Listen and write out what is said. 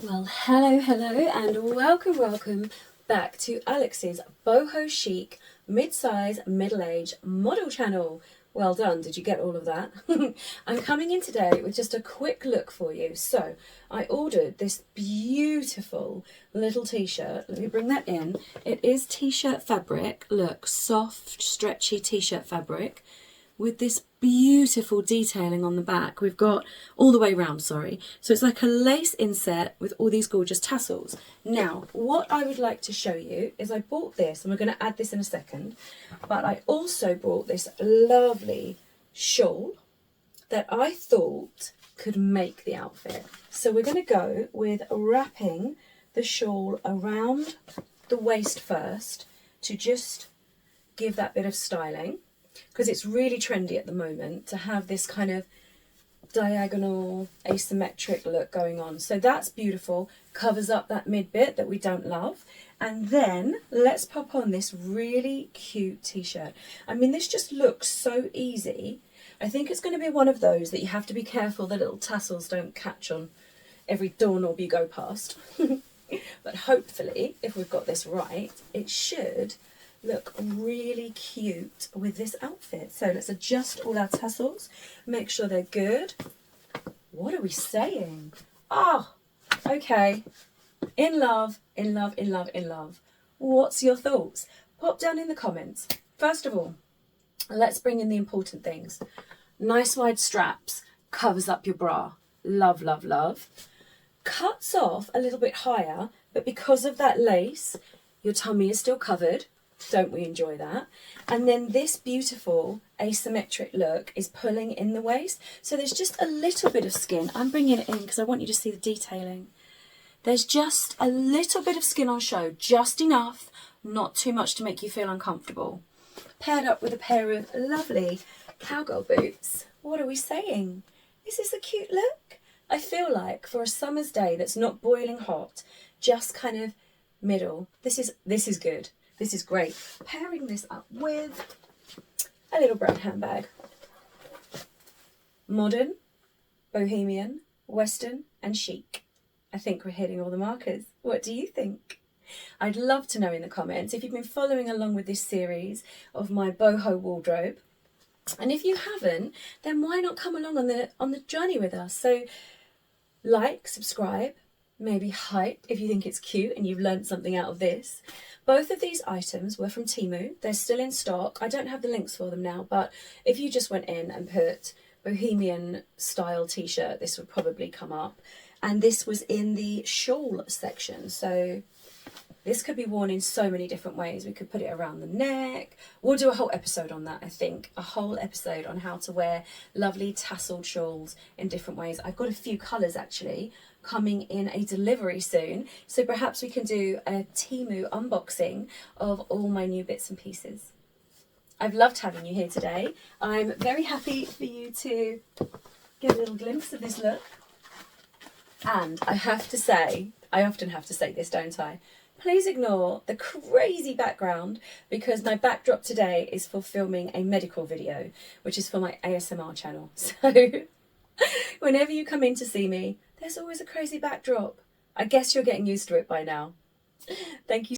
Well, hello, and welcome back to Alex's boho chic mid-size middle-age model channel. Well done, did you get all of that? I'm coming in today with just a quick look for you. So I ordered this beautiful little t-shirt. Let me bring that in. It is t-shirt fabric. Look, soft, stretchy t-shirt fabric with this beautiful detailing on the back. We've got all the way around, sorry. So it's like a lace inset with all these gorgeous tassels. Now, what I would like to show you is I bought this, and we're going to add this in a second, but I also bought this lovely shawl that I thought could make the outfit. So we're going to go with wrapping the shawl around the waist first to just give that bit of styling, because it's really trendy at the moment to have this kind of diagonal asymmetric look going on. So that's beautiful, covers up that mid bit that we don't love. And then let's pop on this really cute t-shirt. I mean, this just looks so easy. I think it's going to be one of those that you have to be careful the little tassels don't catch on every doorknob you go past. But hopefully, if we've got this right, it should look really cute with this outfit. So let's adjust all our tassels, make sure they're good. What are we saying? Oh, okay. In love, in love, in love, in love. What's your thoughts? Pop down in the comments. First of all, let's bring in the important things. Nice wide straps, covers up your bra. Love, love, love. Cuts off a little bit higher, but because of that lace, your tummy is still covered. Don't we enjoy that? And then this beautiful asymmetric look is pulling in the waist. So there's just a little bit of skin. I'm bringing it in because I want you to see the detailing. There's just a little bit of skin on show, just enough, not too much to make you feel uncomfortable. Paired up with a pair of lovely cowgirl boots. What are we saying? Is this a cute look? I feel like for a summer's day that's not boiling hot, just kind of middle, this is good. This is great. Pairing this up with a little brown handbag. Modern, bohemian, western and chic. I think we're hitting all the markers. What do you think? I'd love to know in the comments if you've been following along with this series of my boho wardrobe. And if you haven't, then why not come along on the journey with us? So like, subscribe, maybe hype if you think it's cute and you've learned something out of this. Both of these items were from Temu. They're still in stock. I don't have the links for them now, but if you just went in and put bohemian style t-shirt, this would probably come up. And this was in the shawl section. So this could be worn in so many different ways. We could put it around the neck. We'll do a whole episode on that, I think. A whole episode on how to wear lovely tasseled shawls in different ways. I've got a few colours actually coming in a delivery soon. So perhaps we can do a Temu unboxing of all my new bits and pieces. I've loved having you here today. I'm very happy for you to get a little glimpse of this look. And I have to say, I often have to say this, don't I? Please ignore the crazy background because my backdrop today is for filming a medical video, which is for my ASMR channel. So whenever you come in to see me, there's always a crazy backdrop. I guess you're getting used to it by now. Thank you.